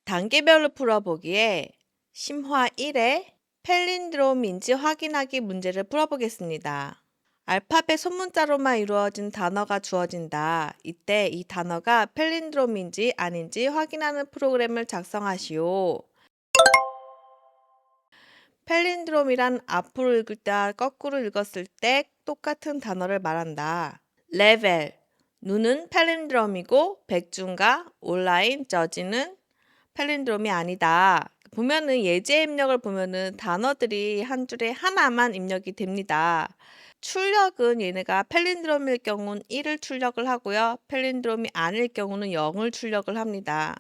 단계별로 풀어보기에 심화 1의 펠린드롬인지 확인하기 문제를 풀어보겠습니다. 알파벳 소문자로만 이루어진 단어가 주어진다. 이때 이 단어가 펠린드롬인지 아닌지 확인하는 프로그램을 작성하시오. 펠린드롬이란 앞으로 읽을 때와 거꾸로 읽었을 때 똑같은 단어를 말한다. 레벨, 누는 펠린드롬이고 백중과 온라인, 저지는 펠린드롬이 아니다. 보면은 예제 입력을 보면은 단어들이 한 줄에 하나만 입력이 됩니다. 출력은 얘네가 펠린드롬일 경우는 1을 출력을 하고요. 펠린드롬이 아닐 경우는 0을 출력을 합니다.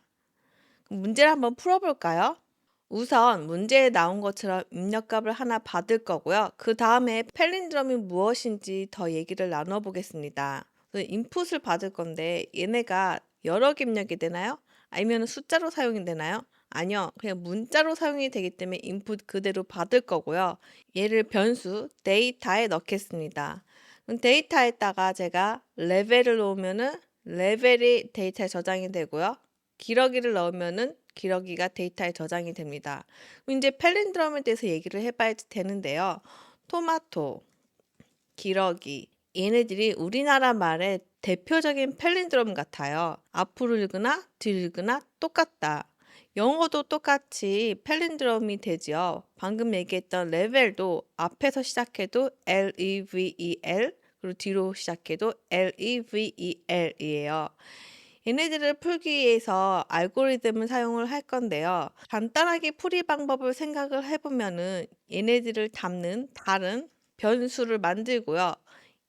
문제를 한번 풀어볼까요? 우선 문제에 나온 것처럼 입력값을 하나 받을 거고요. 그 다음에 펠린드롬이 무엇인지 더 얘기를 나눠보겠습니다. 인풋을 받을 건데 얘네가 여러 개 입력이 되나요? 아니면 숫자로 사용이 되나요? 아니요. 그냥 문자로 사용이 되기 때문에 인풋 그대로 받을 거고요. 얘를 변수 데이터에 넣겠습니다. 그럼 데이터에다가 제가 레벨을 놓으면은 레벨이 데이터에 저장이 되고요. 기러기를 넣으면은 기러기가 데이터에 저장이 됩니다. 그럼 이제 펠린드롬에 대해서 얘기를 해봐야 되는데요. 토마토, 기러기, 얘네들이 우리나라 말의 대표적인 펠린드롬 같아요. 앞으로 읽으나 뒤로 읽으나 똑같다. 영어도 똑같이 펠린드롬이 되지요. 방금 얘기했던 레벨도 앞에서 시작해도 L-E-V-E-L 그리고 뒤로 시작해도 L-E-V-E-L이에요. 얘네들을 풀기 위해서 알고리즘을 사용을 할 건데요. 간단하게 풀이 방법을 생각을 해보면은 얘네들을 담는 다른 변수를 만들고요.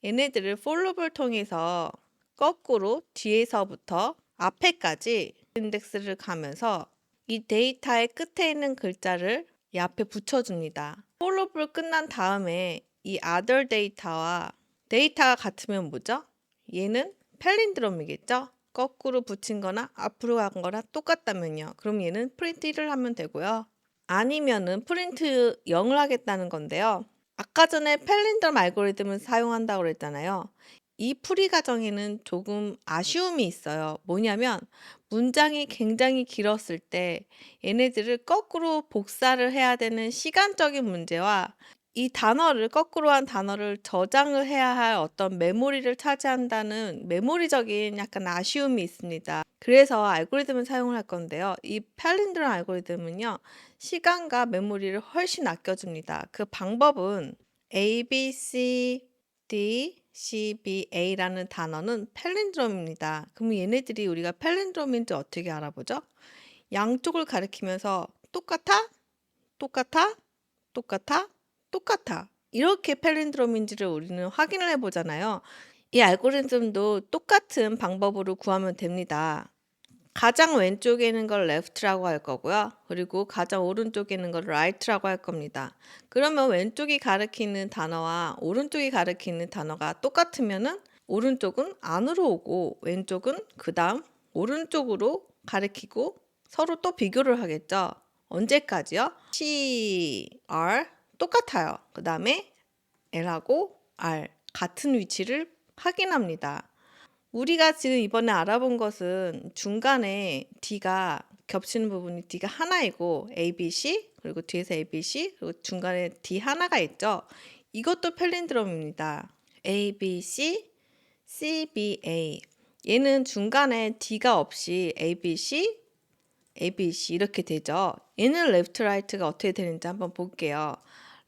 얘네들을 forloop을 통해서 거꾸로 뒤에서부터 앞에까지 인덱스를 가면서 이 데이터의 끝에 있는 글자를 이 앞에 붙여줍니다. forloop을 끝난 다음에 이 other 데이터와 데이터가 같으면 뭐죠? 얘는 펠린드롬이겠죠? 거꾸로 붙인 거나 앞으로 간 거나 똑같다면요. 그럼 얘는 프린트 1을 하면 되고요. 아니면은 프린트 0을 하겠다는 건데요. 아까 전에 펠린드롬 알고리즘을 사용한다고 그랬잖아요. 이 풀이 과정에는 조금 아쉬움이 있어요. 뭐냐면 문장이 굉장히 길었을 때 얘네들을 거꾸로 복사를 해야 되는 시간적인 문제와 이 단어를 거꾸로 한 단어를 저장을 해야 할 어떤 메모리를 차지한다는 메모리적인 약간 아쉬움이 있습니다. 그래서 알고리즘을 사용을 할 건데요. 이 팔린드롬 알고리즘은요. 시간과 메모리를 훨씬 아껴줍니다. 그 방법은 A, B, C, D, C, B, A라는 단어는 팔린드롬입니다. 그럼 얘네들이 우리가 팔린드롬인지 어떻게 알아보죠? 양쪽을 가리키면서 똑같아? 똑같아? 똑같아? 똑같아. 이렇게 팔린드롬인지를 우리는 확인을 해보잖아요. 이 알고리즘도 똑같은 방법으로 구하면 됩니다. 가장 왼쪽에 있는 걸 left라고 할 거고요. 그리고 가장 오른쪽에 있는 걸 right라고 할 겁니다. 그러면 왼쪽이 가리키는 단어와 오른쪽이 가리키는 단어가 똑같으면은 오른쪽은 안으로 오고 왼쪽은 그 다음 오른쪽으로 가리키고 서로 또 비교를 하겠죠. 언제까지요? C, R 똑같아요. 그 다음에 L하고 R 같은 위치를 확인합니다. 우리가 지금 이번에 알아본 것은 중간에 D가 겹치는 부분이 D가 하나이고 A, B, C 그리고 뒤에서 A, B, C 그리고 중간에 D 하나가 있죠. 이것도 펠린드롬입니다. A, B, C, C, B, A 얘는 중간에 D가 없이 A, B, C, A, B, C 이렇게 되죠. 얘는 레프트, 라이트가 어떻게 되는지 한번 볼게요.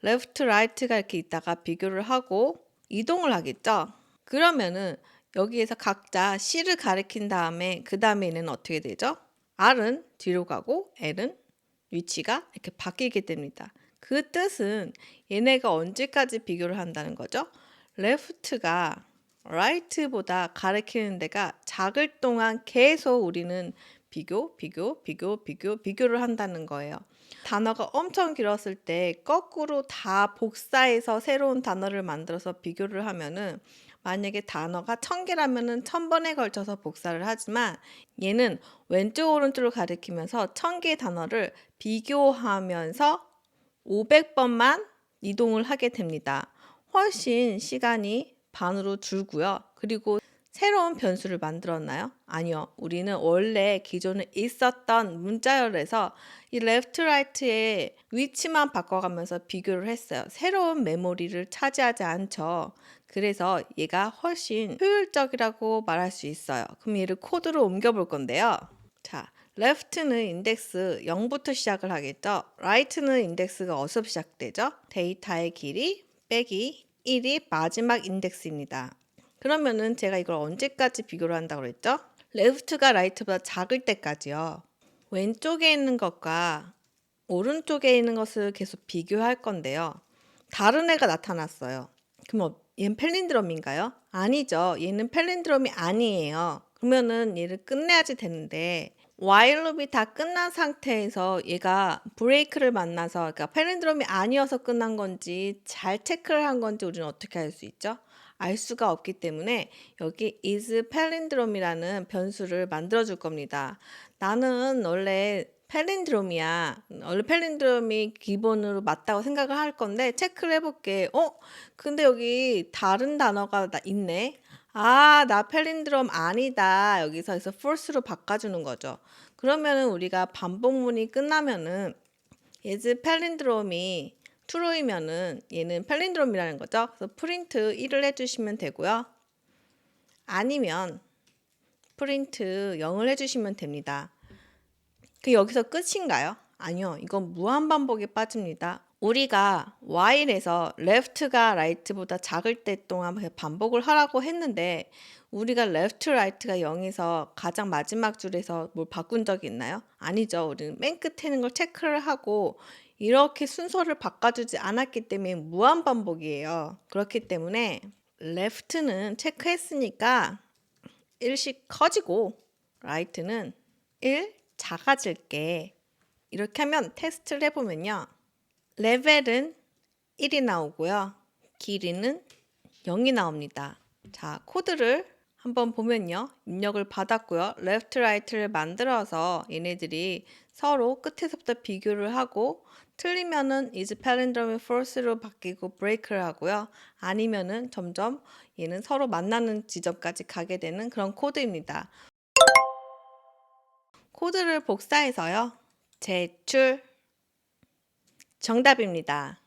레프트, 라이트가 이렇게 있다가 비교를 하고 이동을 하겠죠. 그러면은 여기에서 각자 C를 가리킨 다음에 그 다음에 얘는 어떻게 되죠? R은 뒤로 가고 L은 위치가 이렇게 바뀌게 됩니다. 그 뜻은 얘네가 언제까지 비교를 한다는 거죠? left가 right보다 가리키는 데가 작을 동안 계속 우리는 비교를 한다는 거예요. 단어가 엄청 길었을 때 거꾸로 다 복사해서 새로운 단어를 만들어서 비교를 하면은 만약에 단어가 1000개라면은 1000번에 걸쳐서 복사를 하지만 얘는 왼쪽 오른쪽을 가리키면서 1000개의 단어를 비교하면서 500번만 이동을 하게 됩니다. 훨씬 시간이 반으로 줄고요. 그리고 새로운 변수를 만들었나요? 아니요. 우리는 원래 기존에 있었던 문자열에서 이 left, right의 위치만 바꿔가면서 비교를 했어요. 새로운 메모리를 차지하지 않죠. 그래서 얘가 훨씬 효율적이라고 말할 수 있어요. 그럼 얘를 코드로 옮겨볼 건데요. 자, left는 인덱스 0부터 시작을 하겠죠. right는 인덱스가 어디서 시작되죠? 데이터의 길이 빼기 1이 마지막 인덱스입니다. 그러면은 제가 이걸 언제까지 비교를 한다고 그랬죠? left가 right보다 작을 때까지요. 왼쪽에 있는 것과 오른쪽에 있는 것을 계속 비교할 건데요. 다른 애가 나타났어요. 그럼 얘는 펠린드롬인가요? 아니죠. 얘는 펠린드롬이 아니에요. 그러면은 얘를 끝내야지 되는데 while loop이 다 끝난 상태에서 얘가 브레이크를 만나서 그러니까 펠린드롬이 아니어서 끝난 건지 잘 체크를 한 건지 우리는 어떻게 알 수 있죠? 알 수가 없기 때문에 여기 is palindrome이라는 변수를 만들어 줄 겁니다. 나는 원래 펠린드롬이야. 원래 펠린드롬이 기본으로 맞다고 생각을 할 건데 체크를 해볼게. 근데 여기 다른 단어가 있네. 아, 나 펠린드롬 아니다. 여기서 false로 바꿔주는 거죠. 그러면은 우리가 반복문이 끝나면은 is 펠린드롬이 true이면은 얘는 펠린드롬이라는 거죠. 그래서 프린트 1을 해주시면 되고요. 아니면 프린트 0을 해주시면 됩니다. 여기서 끝인가요? 아니요. 이건 무한반복에 빠집니다. 우리가 while에서 left가 right보다 작을 때 동안 반복을 하라고 했는데 우리가 left, right가 0에서 가장 마지막 줄에서 뭘 바꾼 적이 있나요? 아니죠. 우리는 맨 끝에 있는 걸 체크를 하고 이렇게 순서를 바꿔주지 않았기 때문에 무한반복이에요. 그렇기 때문에 left는 체크했으니까 1씩 커지고 right는 1 작아질게. 이렇게 하면 테스트를 해보면요. 레벨은 1이 나오고요. 길이는 0이 나옵니다. 자, 코드를 한번 보면요. 입력을 받았고요. 레프트, 라이트를 만들어서 얘네들이 서로 끝에서부터 비교를 하고 틀리면은 is palindrome false로 바뀌고 브레이크를 하고요. 아니면은 점점 얘는 서로 만나는 지점까지 가게 되는 그런 코드입니다. 코드를 복사해서요. 제출 정답입니다.